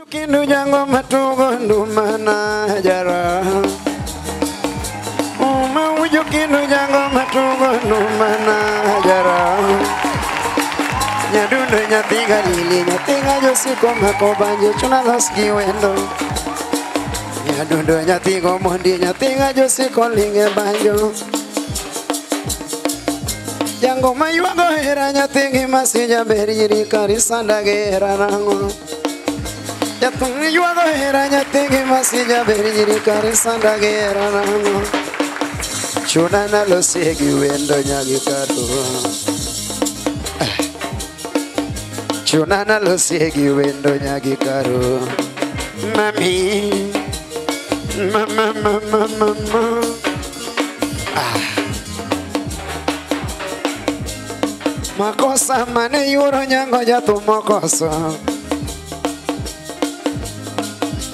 Kindu jango matugo ndumana jara Uju kindu jango matugo ndumana jara Nyadundo nyatiga lili nyatiga josiko makobanje chuna laski wendo Nyadundo nyatigo mondi nyatiga josiko linge banjo Jango mayuago hera nyatigi masija beriri karisanda gera nango Yatung yuago hera nyatigi masija beriri karisanda gera nango Chunana lo segi wendo nyagi kado Chunana lo segi wendo nyagi kado Mami Mama mama mama Makosa mane yuro nyango jatu makosa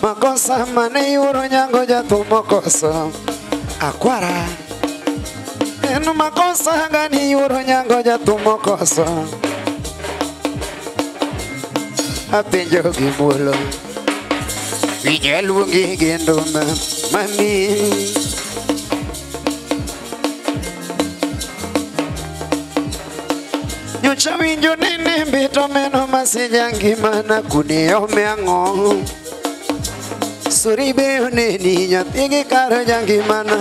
Makosa mane yuro nyango jatu makosa Akwara Enu makosa gani yuro nyango jatu makosa Apenjo gimulo Vinyelu gigendo mami Nyocha winjo nene mbito meno masijangi mana kuneo meango Suribe uneni nyatigi karo jangi mana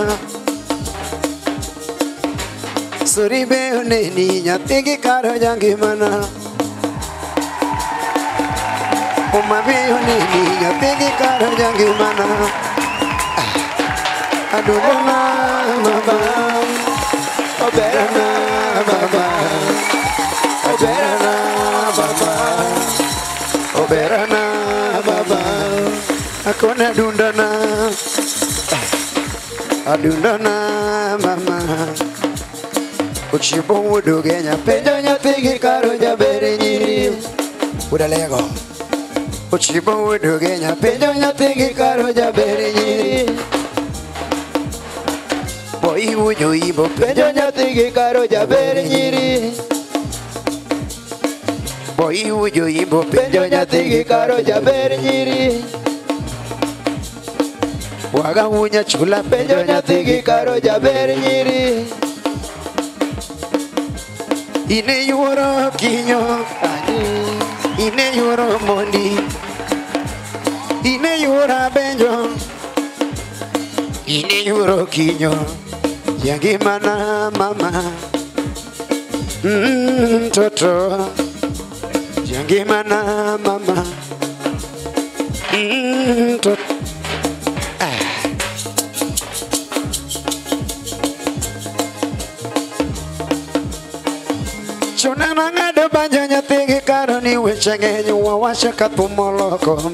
Suribe uneni nyatigi karo jangi mana Umabe uneni nyatigi karo jangi mana Adunana mama Oberana mama Oberana baba Oberana baba Akona dundana Adundana mama Uchibo udugenya Penjo nyatigi karo jabere nyiri Udah lego Uchibo udugenya Penjo nyatigi karo jabere nyiri Boy uju ibo Penjo nyatigi karo jabere nyiri Boy uju ibo penjo nyatigi karo jaber nyiri Waga unya chula penjo nyatigi karo jaber nyiri Ine yuro kinyo Ine yuro mondi Ine yura benjo Ine yuro kinyo Yang gimana mama Toto Yang gimana mama Chuna ngado banjo nyatigi karo ni wechenge nyuwa washa katumoloko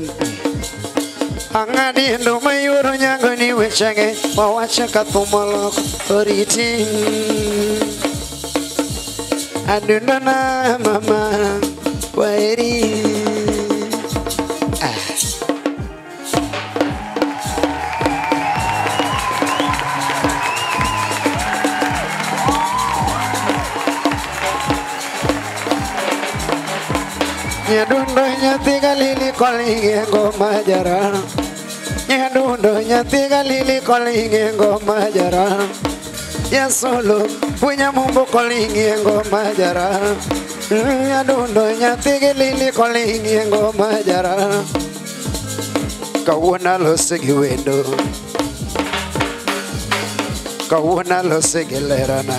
Angadi ndo mayuro nyango ni wechenge wawasha katumoloko Oriti Adundana mama Wairi Nyadundo nyatiga lili kolinge ngoma jara Nyadundo nyatiga lili kolinge ngoma jara Ya solo punya mumbu kolinge ngoma jara Nyadundo nyatigi lili kolingi ngoma jara Kawuna lo sigi wendo Kawuna lo sigi lerana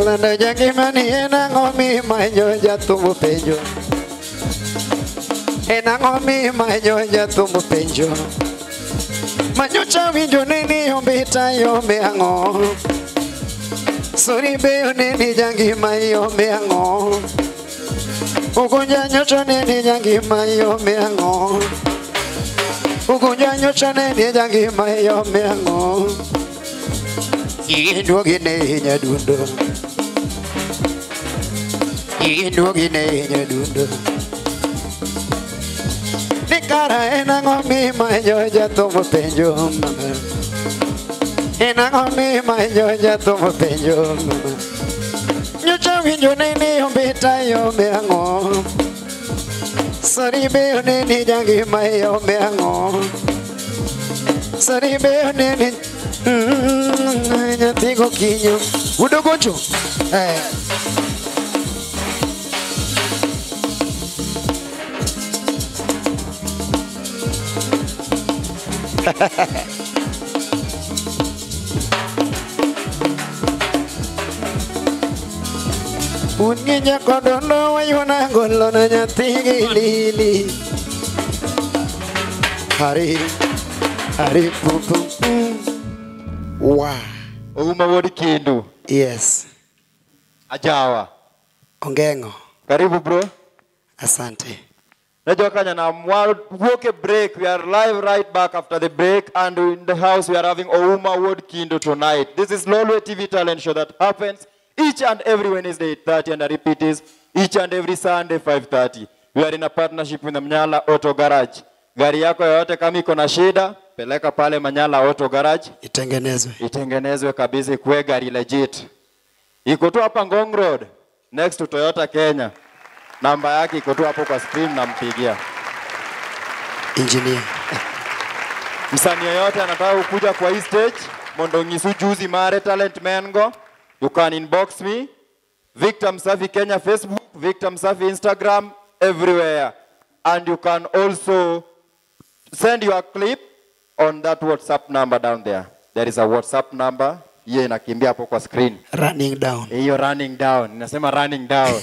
Landa jangi mani ena ngomi manyo jatumu penjo Ena ngomi manyo jatumu penjo Manyo chawinjo nini yombita yombe ango Suribe uneni jangi mayo meango Ugunja nyocho neni jangi mayo meango Ugunja nyocho neni jangi mayo meango Indo gine nyadundo Indo gine nyadundo Nikara ena ngomi mayo jatumu penjo mama Ena ngomi mayo jatumu penjo mama Nyocha winjo nini yombita yombe ango Sorry be ni jangi mayo meango. Sorry be ni nyati ko kinyo. Udo gocho. Unginya kodono wayuna golo na nyati lili. Hari pupu. Wow. Uma Wod Kindu. Yes. Ajawa. Ongengo. Karibu bro. Asante. Najua kanya na walk a break. We are live right back after the break, and in the house we are having Uma Wod Kindu tonight. This is Lolwe TV talent show that happens each and every Wednesday 8:30, and the repeat is each and every Sunday 5:30. We are in a partnership with the Manyala Auto Garage. Gari yako yote kama iko na shida, peleka pale Manyala Auto Garage. Itengenezwe kabisa, ikuwe gari legit. Iko tu hapa Ngong Road, next to Toyota Kenya. Namba yake iko tu hapo kwa screen, nampigia. Engineer. Msanii yote anataka kuja kwa hii stage, mondo ngisu juzi mare talent mengo. You can inbox me, Victor Msafi Kenya Facebook, Victor Msafi Instagram, everywhere. And you can also send your clip on that WhatsApp number down there. There is a WhatsApp number. Hiyo inakimbia hapo kwa screen. Running down. Hiyo running down. Ninasema running down.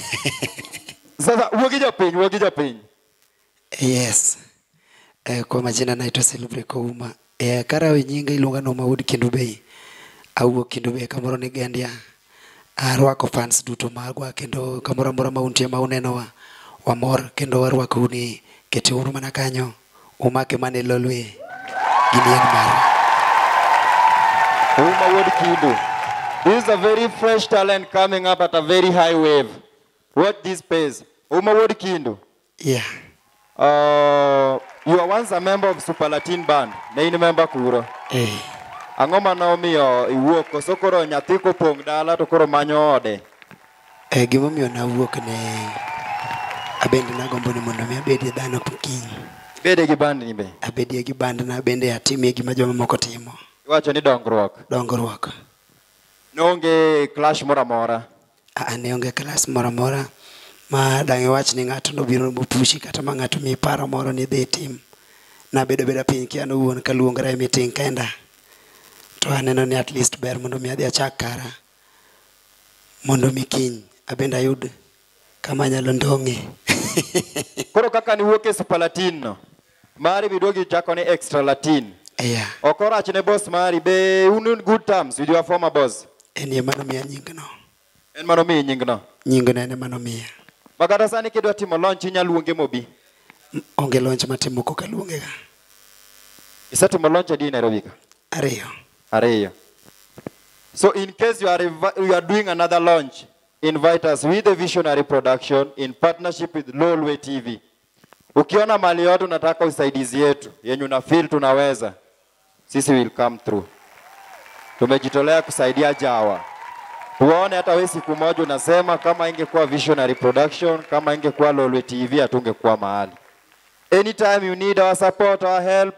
Sasa uwagija piny. Yes. Kwa majina naitwa Celebrate Uma. Karawe nyinga ilunga no Uma Wod Kindu Bei. Au Kindu Bei kamoro ni gendia. Arwako fans duto magwa kendo kamoro mora mauntie mauneno wa mor kendo warwako ni keti uru mana kanyo. Umake mane Lolwe. Ginian mara. Uma Wod Kindu. This is a very fresh talent coming up at a very high wave. What this pays? Uma Wod Kindu. Yeah. You are once a member of Super Latin band. Na ini member kuro. Angoma na omiyo iwuok sokoro nyathi ko pong dala to koro manyo ode. Gimo miyo na wuok ne abendi na gombo ni mondo mi abedi dhano kukiny. Bede gi band ni be. Abedi gi band na bende atimi gima joma moko timo. Iwacho ni dongruok. Nonge clash mora mora. Ne onge clash mora mora. Ma dangi wach ni ng'ato no biro mopushi kata ma ng'ato mi paro moro ni dhi tim. Na bedo piny kiano wuon kaluongre meeting kenda. To aneno ni at least ber mondo mi adhi achak kara. Mondo mi kiny abenda yud kama nyalo ndonge. Koro kaka ni wuok e Super Latin no. Mari bidogi chako ni Extra Latin. Yeah. Okoro achne boss mari be unun good terms with your former boss. Eni mano miya nyingno. En mano miya nyingno. Nyingno ene mano miya. Makata sani kidwa timo launch inyaluonge Mobi. Onge launch matimo koka luonge ga. Isatimo launch adi Nairobi ka? Ariyo. So in case you are doing another launch, invite us with the Visionary Production in partnership with Lolwe TV. Ukiona mali yote unataka usaidizi yetu, yenye una feel tunaweza, sisi will come through. Tumejitolea kusaidia Jawa. Tuone hata wewe siku moja unasema kama ingekuwa Visionary Production, kama ingekuwa Lolwe TV hatungekuwa mahali. Anytime you need our support, our help,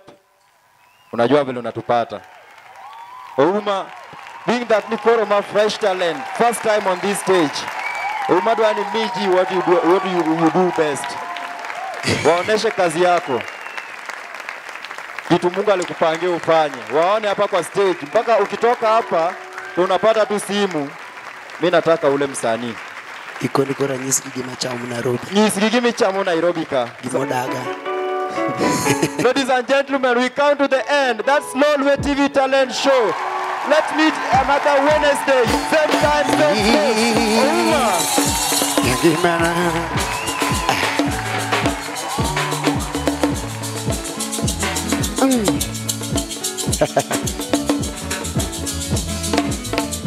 unajua vile unatupata. Uma, being that Nikoroma fresh talent, first time on this stage. Uma dwani miji what you do best. Waoneshe kazi yako. Kitu Mungu alikupangia ufanye. Waone hapa kwa stage. Mpaka ukitoka hapa tunapata tu simu. Mimi nataka ule msanii. Iko niko ranyisi gima chamu Nairobi. Nyisi chamu Nairobi ka. Gimodaga. Ladies and gentlemen, we come to the end. That's Lolwe TV talent show. Let's meet another Wednesday. Same time, same place.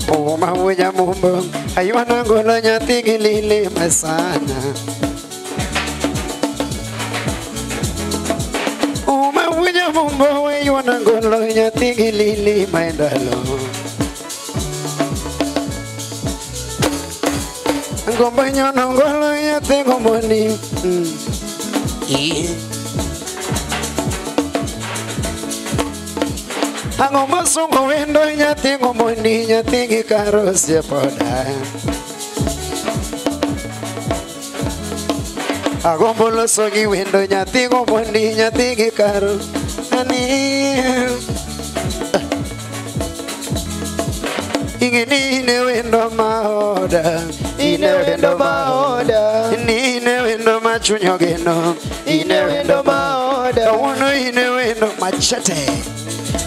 Uma wuja mumbo aywana ngolo nyathi gilili masana. Uma wuja mumbo aywana ngolo nyathi gilili maendalo. Ngombo nyono ngolo nyathi gomboni. Ang'o masungo wendo nyathi ng'omoni nyathi gi karo osiepoda. Agombo loso gi wendo nyathi ng'omoni nyathi gi karo ani. Ingini ine wendo maoda, ine wendo maoda, ine wendo machunyo geno, ine wendo maoda, uno ine wendo machete.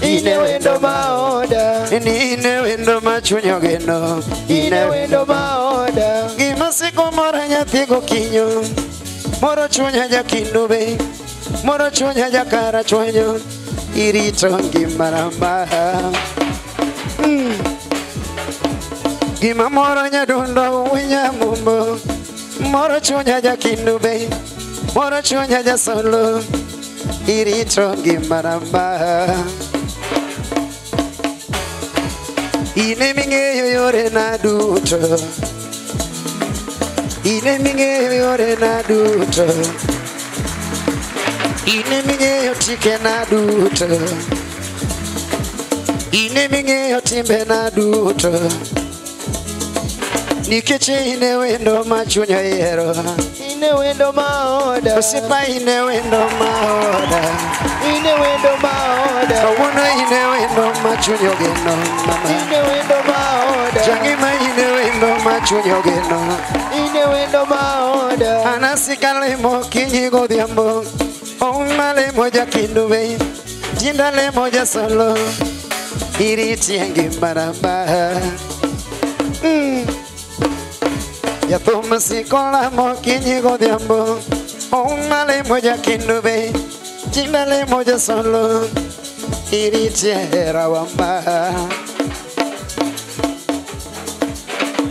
Ine wendo maoda, ine wendo machunyo geno, ine wendo maoda. Gima siko mora nyathi gokinyo, moro chunya jakindube, moro chunya jakara chwenyo, irito ngimara. Gima moro nyadundo winya mumbo, moro chunya jakindube, moro chunya jasolo, irito ngimara. Ine mingeyo yore na duto, ine mingeyo yore na duto, ine mingeyo tike na duto, ine mingeyo timbe na duto. Nikeche ine wendo machunya yero, ine wendo maoda, osipa ine wendo maoda, ine wendo maoda, kawono ine wendo machunyo geno mama, ine wendo maoda, jangima ine wendo machunyo geno, ine wendo maoda. Anasikale mo kinyi godhiambo, omale moja kindube, jindale moja solo, iriti ngimara. Ya toma si kola mo kinyi godhiambo, omale moja kindube, jindale moja solo, iriti wamba.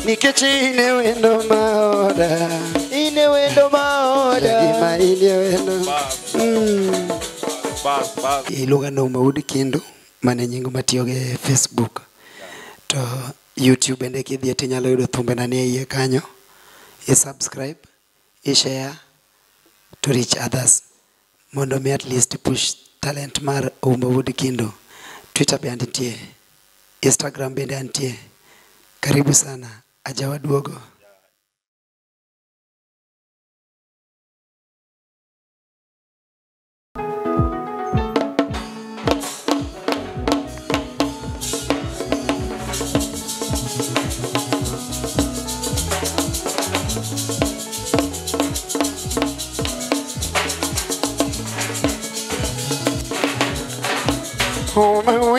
Nikeche ine wendo maoda, ine wendo maoda, ima ine wendo. Iluga no maudi kendo, mane nyingo matiyoge Facebook, to YouTube ende kidhi tinyalo yudo thumbe na nie iye kanyo. Subscribe, share to reach others. Mondo me at least push talent mar Wood Kindo. Twitter be antie, Instagram be antie. Karibu sana, ajawa duogo.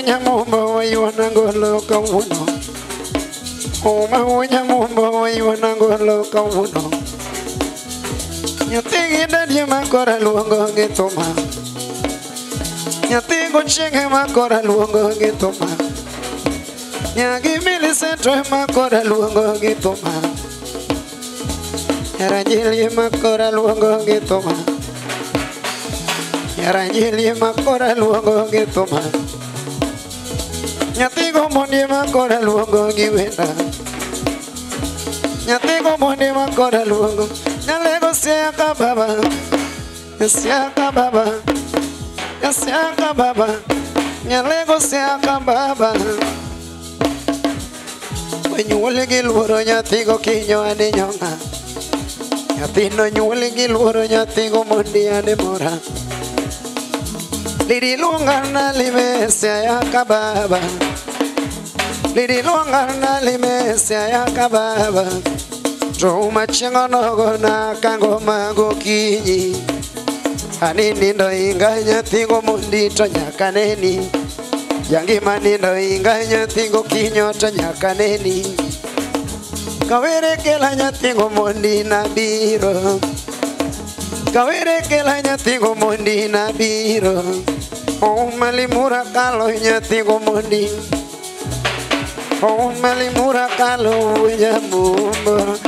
Unya mumbo wa iwana ngolo kawuno. Unya mumbo wa iwana ngolo kawuno. Nyatigi dadye makora luongo gitoma. Nyatigo chinge makora luongo gitoma. Nyagi miliseto makora luongo gitoma. Yaranjili makora luongo gitoma. Yaranjili makora luongo gitoma. Nyatigo mondi makora luongo giwenda. Nyatigo mondi makora luongo. Nyalego siaka baba. Siaka baba. Siaka baba. Nyalego siaka baba. Nyuole gi luoro nyathigo kinyo ane nyonga. Nyathino nyuole gi luoro nyathigo mondi ane mora. Lidi luonga na limesia ya kababa. Lidi luonga na limesia ya kababa. Joma chingo nogo na kango mago kinyi. Ani nindo inga nyathigo mondi to nyakaneni. Yangi manindo inga nyathigo kinyo to nyakaneni. Kawere kela nyathigo mondi na biro. Kawere kela nyathigo mondi na biro. Malimura kalo nyathigo mondi. Malimura kalo nyamumbo.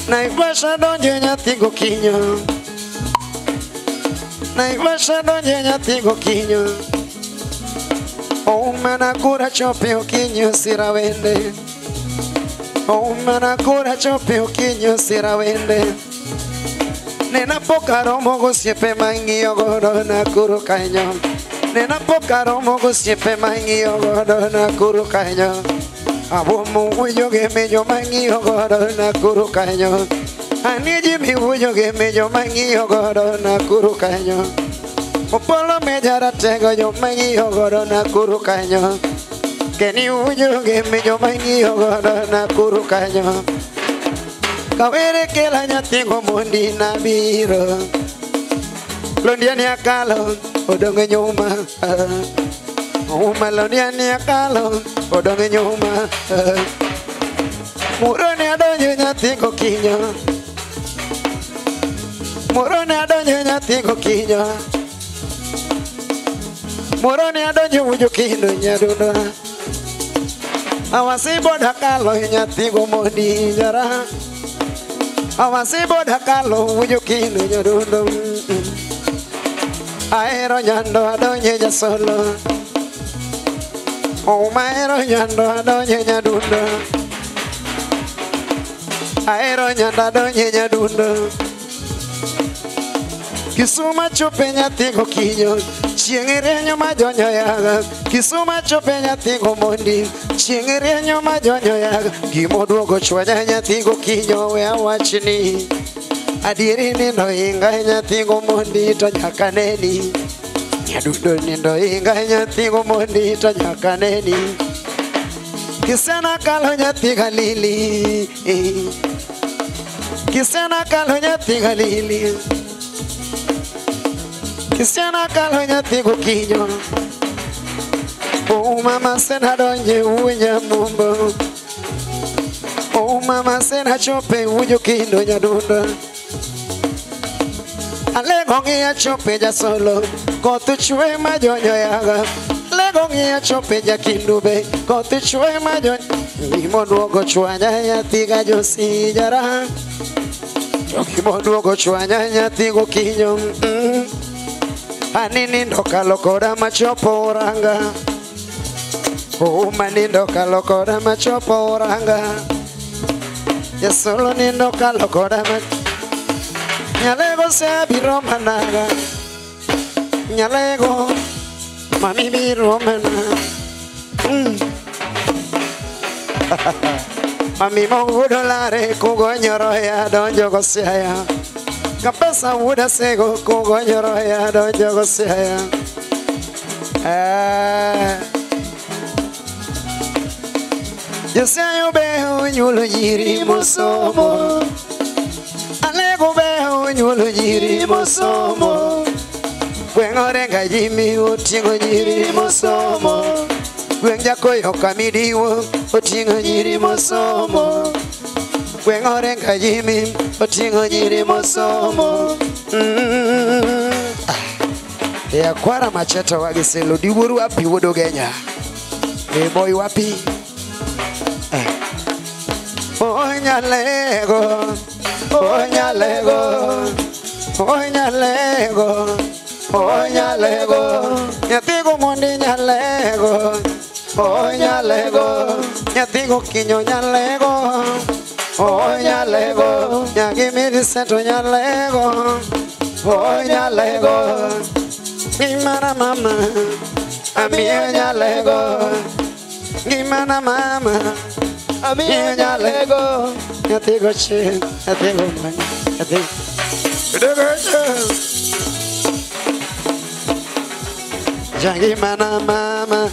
Naivasha donje nyathigo kinyo. Naivasha donje nyathigo kinyo. Manakura chope okinyo sirawende. Manakura chope okinyo sirawende. Nena pokaro mogo siepe mangi ogodo na kuru kanyo. Nena pokaro mogo siepe mangi ogodo na kuru kanyo. Abo mu wuyo ge mejo mangi ogodo na kuru kanyo. Aniji mi wuyo ge mejo mangi ogodo na kuru kanyo. Opolo mejara tego yo mangi ogodo na kuru kanyo. Keni wuyo ge mejo mangi ogodo na kuru kanyo. Kawere kela nyatingo mundi na biro. Londiani akalo odonge nyuma. Uma londiani akalo odonge nyuma. Murone adonyo nyatingo kinyo. Murone adonyo nyatingo kinyo. Murone adonyo wujo kindo nyadudo. Awasi boda kalo nyatingo mundi jara. Awasi boda kalo wujo kindo nyadudo. Aero nyando adonye ya solo. Maero nyando adonye nyadundo. Aero nyando adonye nyadundo. Kisuma chope nyatigo kinyo. Chieng'erenyo majonyo yaga. Kisuma chope nyatigo mondi. Chieng'erenyo majonyo yaga. Gimoduogo chwanya nyatigo kinyo we awachni. Adieri nindo inga nyatigo mondi to nyaka neni. Nyadundo nindo inga nyatigo mondi to nyaka neni. Kisena kalo nyatiga lili. Kisena kalo nyatiga lili. Kisena kalo nyatigo kinyo. Oh mama sena donye unya mumbo. Oh mama sena chope ujo kindo nyadundo. Alego ngia chope ja solo. Kotu chwe majonyo yaga. Alego ngia chope ja kindube. Kotu chwe majonyo. Gimoduogo chwanya nyatiga josi jara. Gimoduogo chwanya nyatigo kinyo. Aninindo kalokora machopo oranga. Oh manindo kalokora machopo oranga. Ya solo nindo kalokora machopo. Nyalego se biro managa. Nyalego mami biro mana. Mami mo dolare kugonyoro ya donjo gosiaya. Kapesa wuda sego kugonyoro ya donjo gosiaya. Yosayo beho nyulo nyiri musomo. Alego beho nyulo nyiri musomo. Gwengore ngajimi otingo nyiri musomo. Gwengja koyo kamidiwo otingo nyiri musomo. Gwengore ngajimi otingo nyiri musomo. Ya kwara macheta wagiselo diwuru wapi wodo genya. Boy wapi. Nyalego. Nyalego. Nyalego. Nyalego. Nyatigo mundi nyalego. Nyalego. Nyatigo kinyo nyalego. Nyalego. Nyagimiri seto nyalego. Nyalego. Gimana mama. Amia nyalego. Gimana mama. Amia nyalego. Nyatigo chi. Nyatigo mani. Nyatigo. Gimana mama.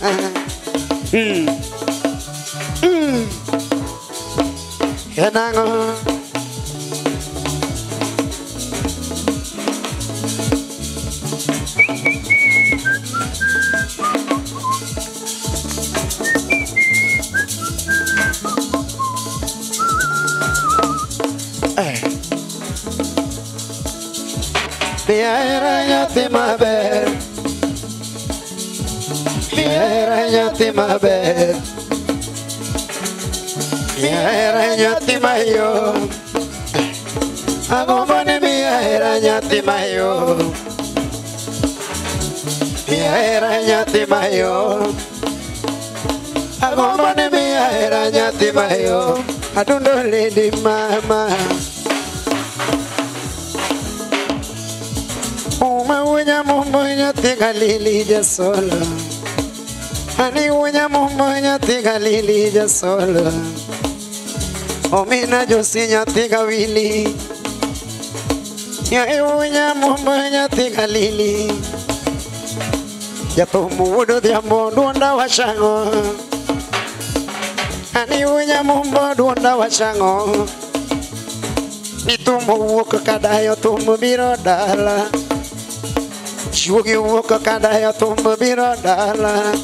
Yanango. Piera nyati maber. Piera nyati maber. Piera nyati mayo. Agomone piera nyati mayo. Piera nyati mayo. Agomone piera nyati mayo. Adundo lady mama. Uma unya mumbunya tiga lili jasola. Ani unya mumbunya tiga lili jasola. Omina josinya tiga wili. Ya unya mumbunya tiga lili. Ya tumudo diambo duanda washango. Ani unya mumbo duanda washango. Nitumu wuka kadayo tumu birodala. Shugi wuka kadayo tumu birodala.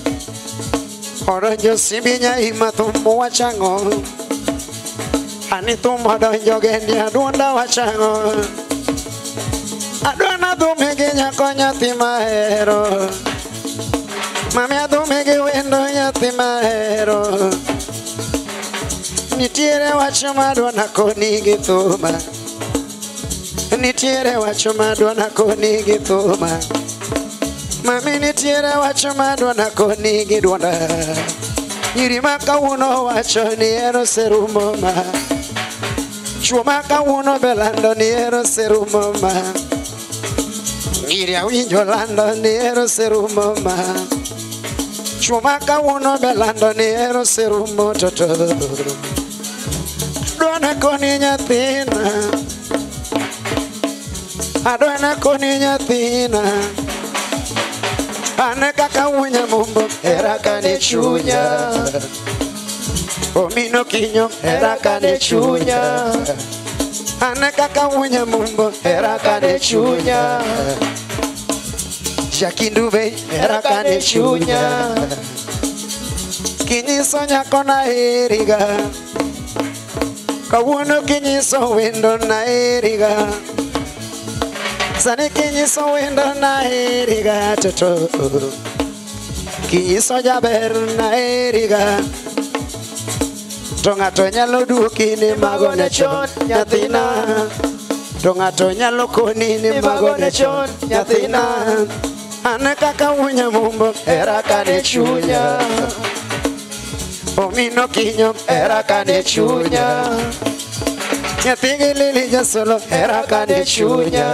Oronjo sibinya ima tumu washango. Ani tumu donjo gendia duanda washango. Adona dumegenya konya timahero. Mami adumege wendo nyati mahero. Nitiere wachuma dwana koni gituma. Nitiere wachuma dwana koni gituma. Mami nitiere wachuma dwana koni gidwana. Yirimaka uno wacho ni ero serumoma. Chumaka uno belando ni ero serumoma. Iria winjo lando ni ero serumoma. Chumaka uno belando ni ero serumo toto. Dwana koni nyathina. Adwana koni nyathina. Ane kaka unya mumbo era kane chunya. Omino kinyo era kane chunya. Ane kaka unya mumbo era kane chunya. Jakindube era kane chunya. Kinyiso nyako na eriga. Kawuono kinyiso wendo na eriga. Sani kinyiso wendo na eriga toto. Kinyiso jaber na eriga. Tongato nyalo duki ni magone chon nyathina. Tongato nyalo koni ni magone chon nyathina. Ane kaka unya mumbo era kane chunya. Omino kinyo era kane chunya. Nyathigi lili jasolo era kane chunya.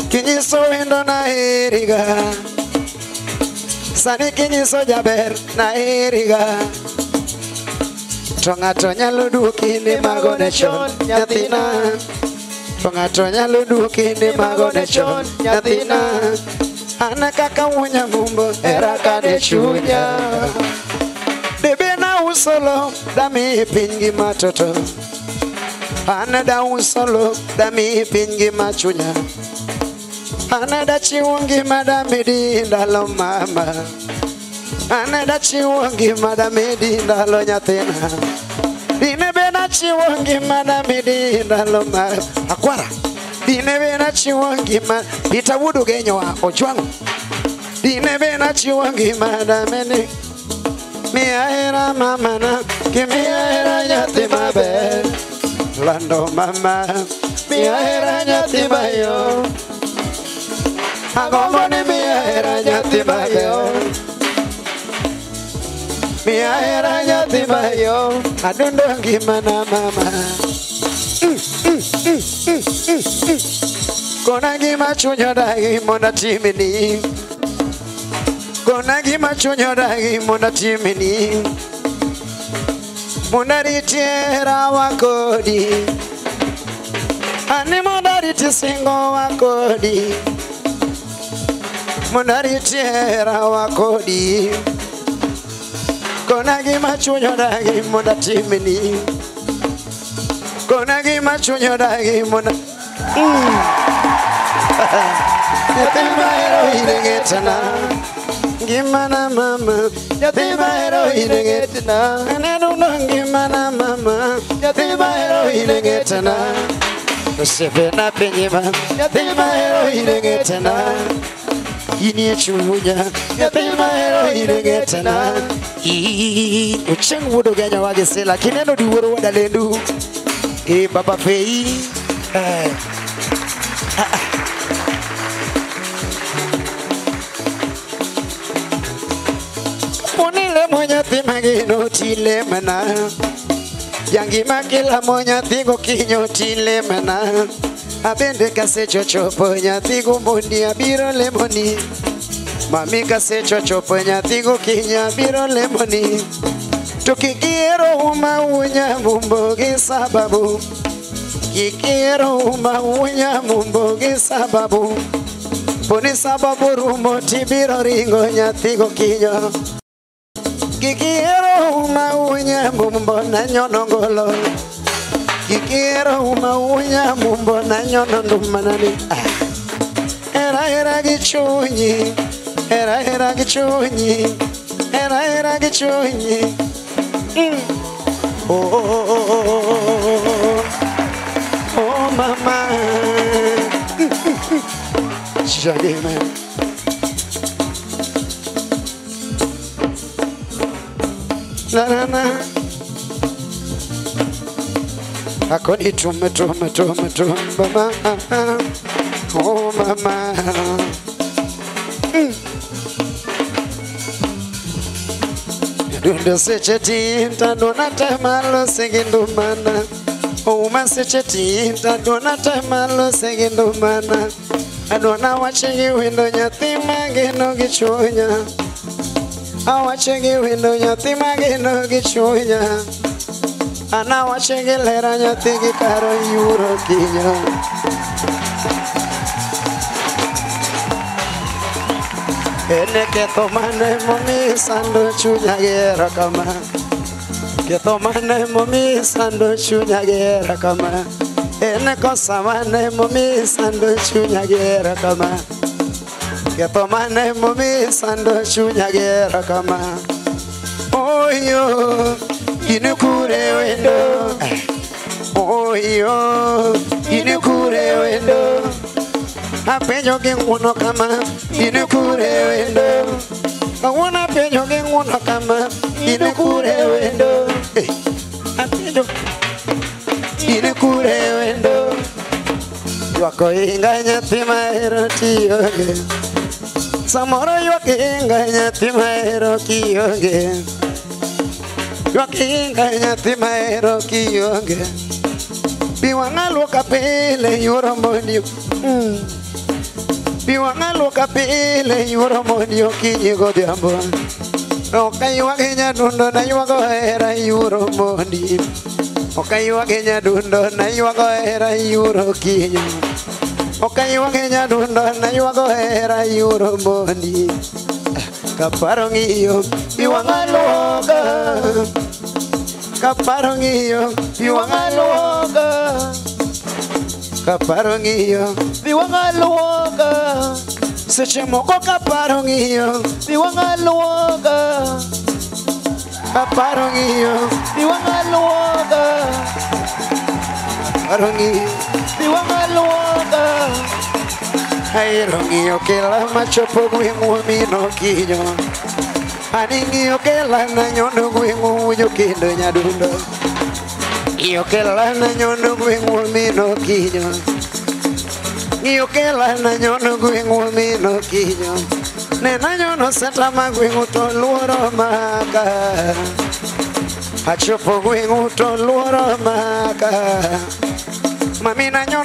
Kinyiso wendo na eriga. Sani kinyiso jaber na eriga. Tongato nyalo duki ni magone chon nyathina. Tongato nyalo duki ni magone chon nyathina. Ane kaka unya mumbo era kane chunya. Debe na usolo dami pingi matoto. Ane da usolo dami pingi machunya. Ane da chiwongi madami di ndalo mama. Ane da chiwongi madami di ndalo nyathina. Dine bena chiwongi madami di ndalo mama. Akwara. Dine bena chiwongi madami. Ita wudu genyo wa ojwangu. Dine bena chiwongi madami di. Mia era mama na. Kimia era nyati mabe. Lando mama. Mia era nyati bayo. Agomone mia era nyati bayo. Mia era nyati bayo. Adundo gimana mama. Kona gima chunyo dagi mona timini. Kona gima chunyo dagi mona timini. Mona ritiera wakodi. Ani mona riti singo wakodi. Mona ritiera wakodi. Kona gima chunyo dagi mona timini. Kona gima chunyo dagi mona. Yatima hero hirengetana. Gimana mama. Yatima hero hirengetana. Anenuno gimana mama. Yatima hero hirengetana. Sevena penyema. Yatima hero hirengetana. Ini chunya. Yatima hero hirengetana. Ucheng wudo ganya wage sela. Kinendo di wuro wadalendu. Baba fei. Monile monya timagino tile mana. Yangi makila monya tigo kinyo tile mana. Abende kase chochopo nyathigo mondi abiro lemoni. Mami kase chochopo nyathigo kinya abiro lemoni. To kikiero umaunya mumbogi sababu. Kikiero umaunya mumbogi sababu. Poni sababu rumo tibiro ringo nyathigo kinyo. Kikiero umaunya mumbo na nyono ngolo. Kikiero umaunya mumbo na nyono ndumanani. Era gichunyi. Era gichunyi. Era gichunyi. Oh mama. Shaggy man. La la la. Akoni tum mama. Oh mama. Dundo secheti tadona temalo segindumana. Uma secheti tadona temalo segindumana. Adona wachingi windo nyathi mageno gichunya. Awachingi windo nyathi mageno gichunya. Ana wachingi lera nyathi gikaro yuro kinyo. Ene ketho mane momi sando chunya gera kama. Ketho mane momi sando chunya gera kama. Ene kosa mane momi sando chunya gera kama. Ketho mane momi sando chunya gera kama. Oyo inukure wendo. Oyo inukure wendo. Apenyo genguno kama inukure wendo. Awana penyo genguno kama inukure wendo. Apenyo inukure wendo. Yuako inga nyathi mahero tiyoge. Samoro yuako inga nyathi mahero kiyoge. Yuako inga nyathi mahero kiyoge. Biwanga luka pele yuro mondio. Biwanga luka pele yuro mondio kinyigo diambo. Okai wagenya dundo na yuago era yuro mondi. Okai wagenya dundo na yuago era yuro kinyo. Okai wagenya dundo na yuago era yuro mondi. Kaparong iyo biwanga luka. Kaparong iyo biwanga luka. Kaparong iyo biwanga luka. Seche moko kaparong iyo biwanga luka. Kaparong iyo biwanga luka. Kaparong iyo biwanga luka. Airong iyo kela machopo gweng'u mino kinyo. Aningiyo kela na nyono gweng'u yo kendo nyadundo. Iyo kela na nyono gweng'u mino kinyo. Iyo kela na nyono gweng'u mino kinyo. Nena nyono seta magweng'u to luoro maka. Achopo gweng'u to luoro maka. Mami na nyono